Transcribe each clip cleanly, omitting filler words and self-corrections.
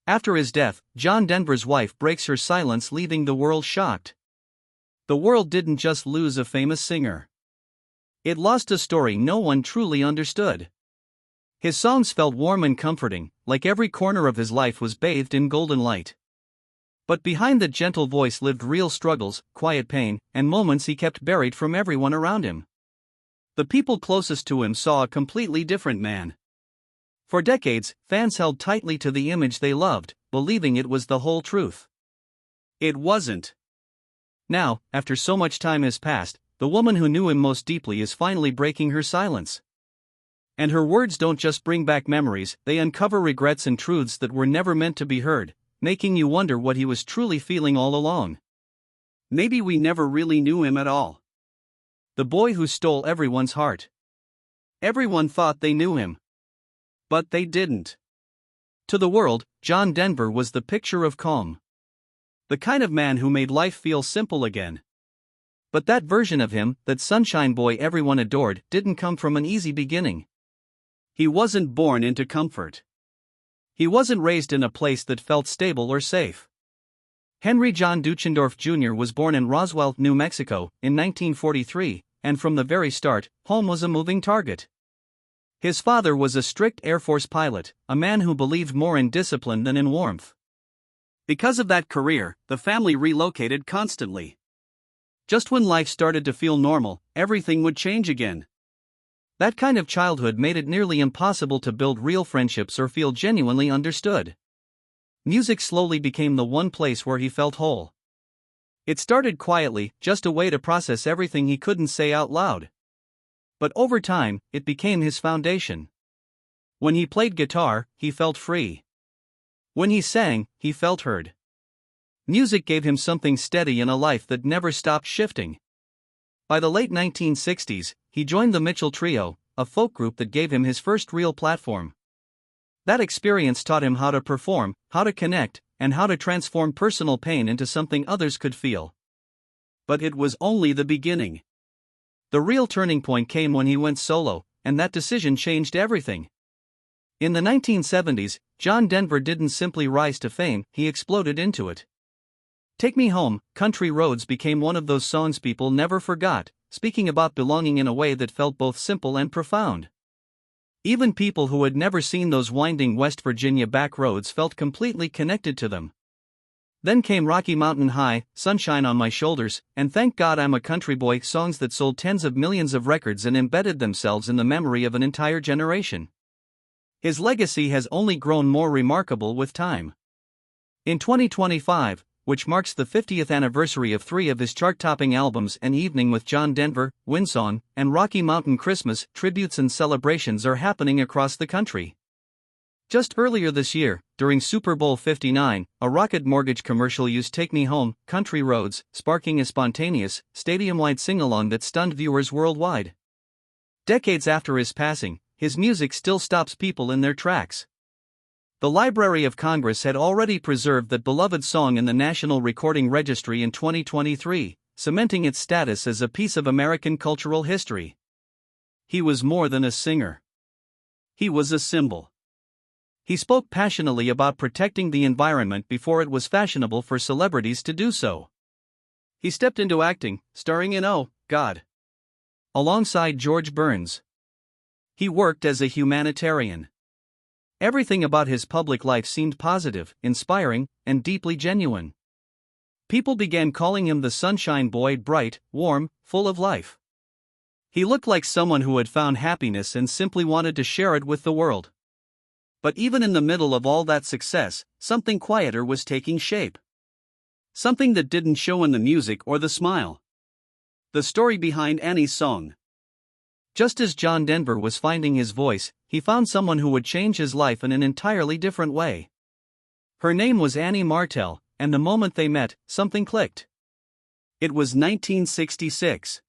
After his death, John Denver's wife breaks her silence, leaving the world shocked. The world didn't just lose a famous singer. It lost a story no one truly understood. His songs felt warm and comforting, like every corner of his life was bathed in golden light. But behind the gentle voice lived real struggles, quiet pain, and moments he kept buried from everyone around him. The people closest to him saw a completely different man. For decades, fans held tightly to the image they loved, believing it was the whole truth. It wasn't. Now, after so much time has passed, the woman who knew him most deeply is finally breaking her silence. And her words don't just bring back memories, they uncover regrets and truths that were never meant to be heard, making you wonder what he was truly feeling all along. Maybe we never really knew him at all. The boy who stole everyone's heart. Everyone thought they knew him. But they didn't. To the world, John Denver was the picture of calm. The kind of man who made life feel simple again. But that version of him, that sunshine boy everyone adored, didn't come from an easy beginning. He wasn't born into comfort. He wasn't raised in a place that felt stable or safe. Henry John Duchendorf Jr. was born in Roswell, New Mexico, in 1943, and from the very start, home was a moving target. His father was a strict Air Force pilot, a man who believed more in discipline than in warmth. Because of that career, the family relocated constantly. Just when life started to feel normal, everything would change again. That kind of childhood made it nearly impossible to build real friendships or feel genuinely understood. Music slowly became the one place where he felt whole. It started quietly, just a way to process everything he couldn't say out loud. But over time, it became his foundation. When he played guitar, he felt free. When he sang, he felt heard. Music gave him something steady in a life that never stopped shifting. By the late 1960s, he joined the Mitchell Trio, a folk group that gave him his first real platform. That experience taught him how to perform, how to connect, and how to transform personal pain into something others could feel. But it was only the beginning. The real turning point came when he went solo, and that decision changed everything. In the 1970s, John Denver didn't simply rise to fame, he exploded into it. Take Me Home, Country Roads became one of those songs people never forgot, speaking about belonging in a way that felt both simple and profound. Even people who had never seen those winding West Virginia back roads felt completely connected to them. Then came Rocky Mountain High, Sunshine on My Shoulders, and Thank God I'm a Country Boy, songs that sold tens of millions of records and embedded themselves in the memory of an entire generation. His legacy has only grown more remarkable with time. In 2025, which marks the 50th anniversary of three of his chart-topping albums, An Evening with John Denver, Windsong, and Rocky Mountain Christmas, tributes and celebrations are happening across the country. Just earlier this year, during Super Bowl 59, a Rocket Mortgage commercial used Take Me Home, Country Roads, sparking a spontaneous, stadium-wide sing-along that stunned viewers worldwide. Decades after his passing, his music still stops people in their tracks. The Library of Congress had already preserved that beloved song in the National Recording Registry in 2023, cementing its status as a piece of American cultural history. He was more than a singer. He was a symbol. He spoke passionately about protecting the environment before it was fashionable for celebrities to do so. He stepped into acting, starring in Oh, God! Alongside George Burns. He worked as a humanitarian. Everything about his public life seemed positive, inspiring, and deeply genuine. People began calling him the Sunshine Boy, bright, warm, full of life. He looked like someone who had found happiness and simply wanted to share it with the world. But even in the middle of all that success, something quieter was taking shape. Something that didn't show in the music or the smile. The story behind Annie's song. Just as John Denver was finding his voice, he found someone who would change his life in an entirely different way. Her name was Annie Martell, and the moment they met, something clicked. It was 1966.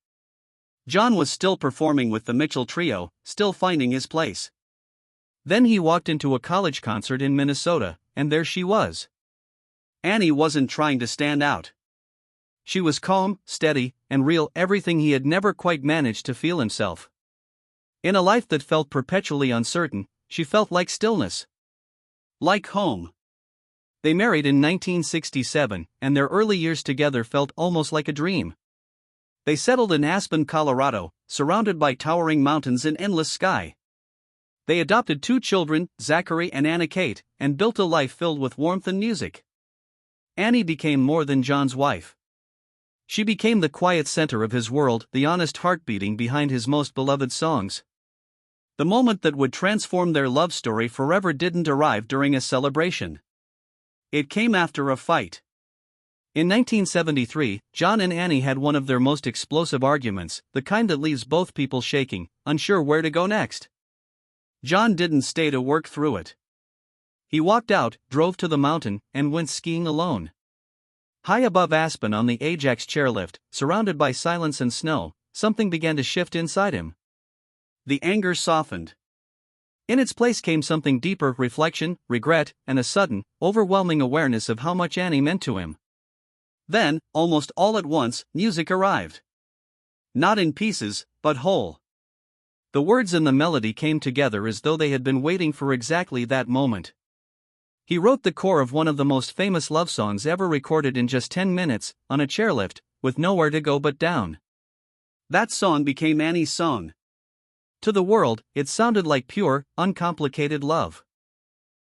John was still performing with the Mitchell Trio, still finding his place. Then he walked into a college concert in Minnesota, and there she was. Annie wasn't trying to stand out. She was calm, steady, and real, everything he had never quite managed to feel himself. In a life that felt perpetually uncertain, she felt like stillness. Like home. They married in 1967, and their early years together felt almost like a dream. They settled in Aspen, Colorado, surrounded by towering mountains and endless sky. They adopted 2 children, Zachary and Anna Kate, and built a life filled with warmth and music. Annie became more than John's wife. She became the quiet center of his world, the honest heart beating behind his most beloved songs. The moment that would transform their love story forever didn't arrive during a celebration. It came after a fight. In 1973, John and Annie had one of their most explosive arguments, the kind that leaves both people shaking, unsure where to go next. John didn't stay to work through it. He walked out, drove to the mountain, and went skiing alone. High above Aspen on the Ajax chairlift, surrounded by silence and snow, something began to shift inside him. The anger softened. In its place came something deeper: reflection, regret, and a sudden, overwhelming awareness of how much Annie meant to him. Then, almost all at once, music arrived. Not in pieces, but whole. The words and the melody came together as though they had been waiting for exactly that moment. He wrote the core of one of the most famous love songs ever recorded in just 10 minutes, on a chairlift, with nowhere to go but down. That song became Annie's song. To the world, it sounded like pure, uncomplicated love.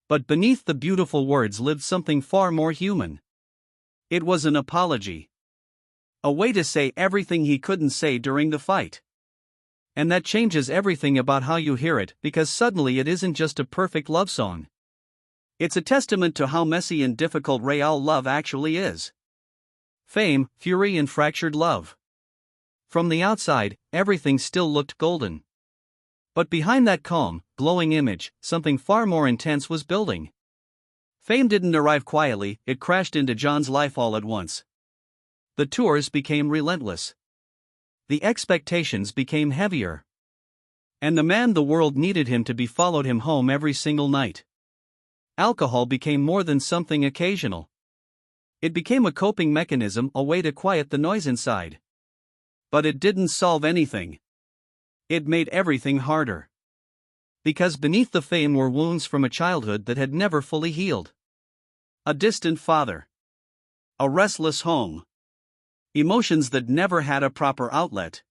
But beneath the beautiful words lived something far more human. It was an apology. A way to say everything he couldn't say during the fight. And that changes everything about how you hear it, because suddenly it isn't just a perfect love song. It's a testament to how messy and difficult real love actually is. Fame, fury, and fractured love. From the outside, everything still looked golden. But behind that calm, glowing image, something far more intense was building. Fame didn't arrive quietly, it crashed into John's life all at once. The tours became relentless. The expectations became heavier. And the man the world needed him to be followed him home every single night. Alcohol became more than something occasional. It became a coping mechanism, a way to quiet the noise inside. But it didn't solve anything. It made everything harder. Because beneath the fame were wounds from a childhood that had never fully healed. A distant father. A restless home. Emotions that never had a proper outlet.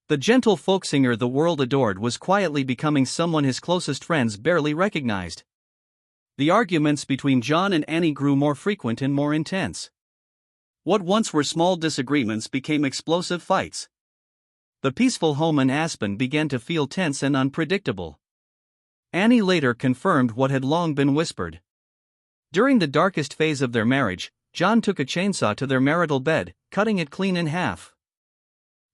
The gentle folk singer the world adored was quietly becoming someone his closest friends barely recognized. The arguments between John and Annie grew more frequent and more intense. What once were small disagreements became explosive fights. The peaceful home in Aspen began to feel tense and unpredictable. Annie later confirmed what had long been whispered. During the darkest phase of their marriage, John took a chainsaw to their marital bed, cutting it clean in half.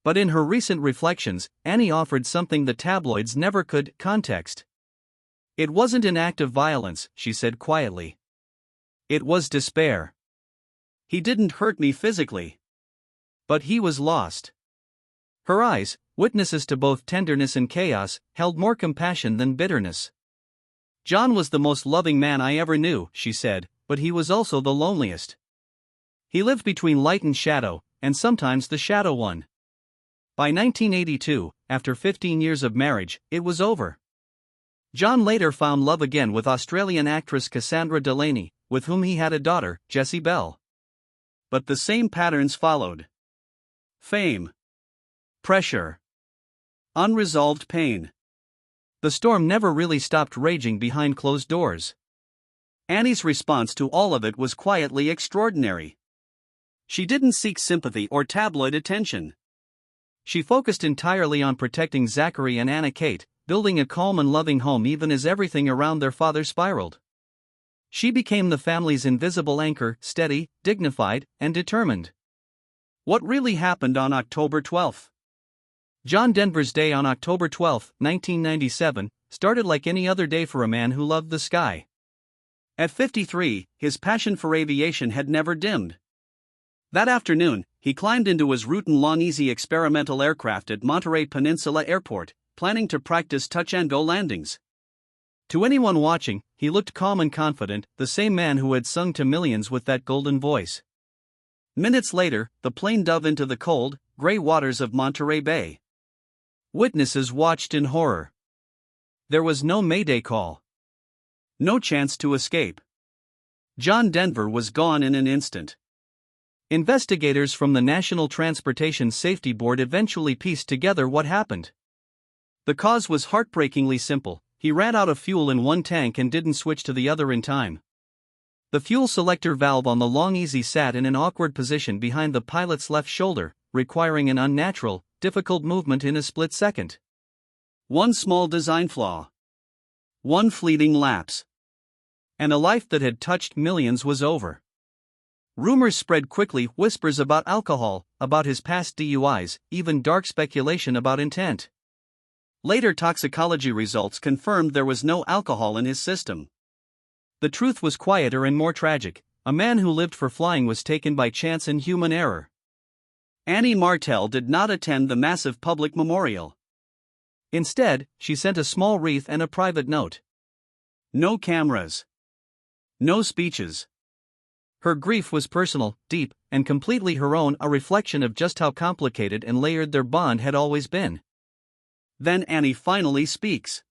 But in her recent reflections, Annie offered something the tabloids never could: context. It wasn't an act of violence, she said quietly. It was despair. He didn't hurt me physically. But he was lost. Her eyes, witnesses to both tenderness and chaos, held more compassion than bitterness. John was the most loving man I ever knew, she said, but he was also the loneliest. He lived between light and shadow, and sometimes the shadow won. By 1982, after 15 years of marriage, it was over. John later found love again with Australian actress Cassandra Delaney, with whom he had a daughter, Jessie Bell. But the same patterns followed. Fame. Pressure. Unresolved pain. The storm never really stopped raging behind closed doors. Annie's response to all of it was quietly extraordinary. She didn't seek sympathy or tabloid attention. She focused entirely on protecting Zachary and Anna Kate, building a calm and loving home even as everything around their father spiraled. She became the family's invisible anchor, steady, dignified, and determined. What really happened on October 12th? John Denver's day on October 12, 1997, started like any other day for a man who loved the sky. At 53, his passion for aviation had never dimmed. That afternoon, he climbed into his Rutan Long-Easy experimental aircraft at Monterey Peninsula Airport, planning to practice touch-and-go landings. To anyone watching, he looked calm and confident, the same man who had sung to millions with that golden voice. Minutes later, the plane dove into the cold, gray waters of Monterey Bay. Witnesses watched in horror. There was no mayday call. No chance to escape. John Denver was gone in an instant. Investigators from the National Transportation Safety Board eventually pieced together what happened. The cause was heartbreakingly simple: he ran out of fuel in one tank and didn't switch to the other in time. The fuel selector valve on the Long Easy sat in an awkward position behind the pilot's left shoulder, requiring an unnatural, difficult movement in a split second. One small design flaw. One fleeting lapse. And a life that had touched millions was over. Rumors spread quickly: whispers about alcohol, about his past DUIs, even dark speculation about intent. Later toxicology results confirmed there was no alcohol in his system. The truth was quieter and more tragic: a man who lived for flying was taken by chance and human error. Annie Martell did not attend the massive public memorial. Instead, she sent a small wreath and a private note. No cameras. No speeches. Her grief was personal, deep, and completely her own, a reflection of just how complicated and layered their bond had always been. Then Annie finally speaks.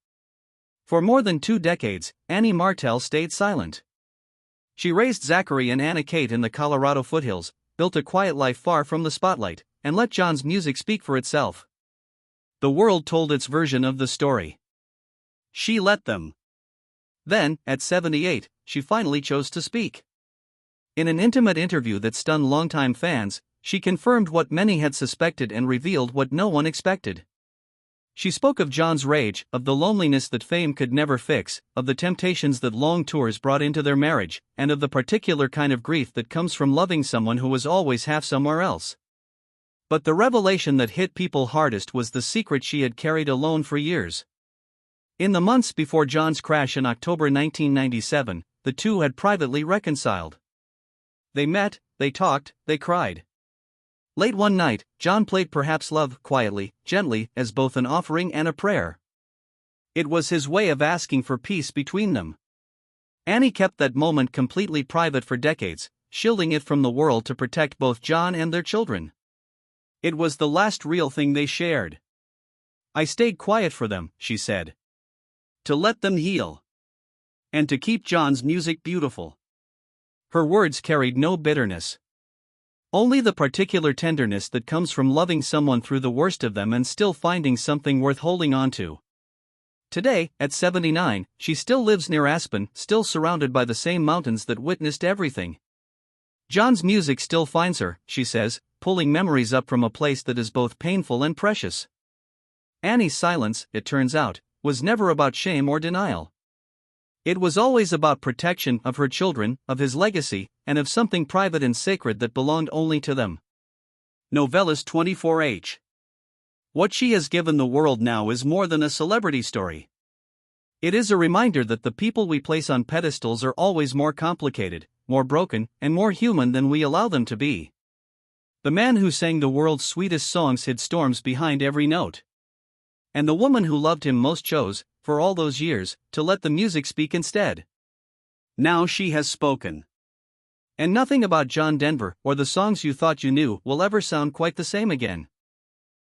For more than 2 decades, Annie Martell stayed silent. She raised Zachary and Anna Kate in the Colorado foothills, built a quiet life far from the spotlight, and let John's music speak for itself. The world told its version of the story. She let them. Then, at 78, she finally chose to speak. In an intimate interview that stunned longtime fans, she confirmed what many had suspected and revealed what no one expected. She spoke of John's rage, of the loneliness that fame could never fix, of the temptations that long tours brought into their marriage, and of the particular kind of grief that comes from loving someone who was always half somewhere else. But the revelation that hit people hardest was the secret she had carried alone for years. In the months before John's crash in October 1997, the two had privately reconciled. They met, they talked, they cried. Late one night, John played Perhaps Love quietly, gently, as both an offering and a prayer. It was his way of asking for peace between them. Annie kept that moment completely private for decades, shielding it from the world to protect both John and their children. It was the last real thing they shared. I stayed quiet for them, she said. To let them heal. And to keep John's music beautiful. Her words carried no bitterness. Only the particular tenderness that comes from loving someone through the worst of them and still finding something worth holding on to. Today, at 79, she still lives near Aspen, still surrounded by the same mountains that witnessed everything. John's music still finds her, she says, pulling memories up from a place that is both painful and precious. Annie's silence, it turns out, was never about shame or denial. It was always about protection of her children, of his legacy, and of something private and sacred that belonged only to them. Novellus 24H. What she has given the world now is more than a celebrity story. It is a reminder that the people we place on pedestals are always more complicated, more broken, and more human than we allow them to be. The man who sang the world's sweetest songs hid storms behind every note. And the woman who loved him most chose, for all those years, to let the music speak instead. Now she has spoken. And nothing about John Denver or the songs you thought you knew will ever sound quite the same again.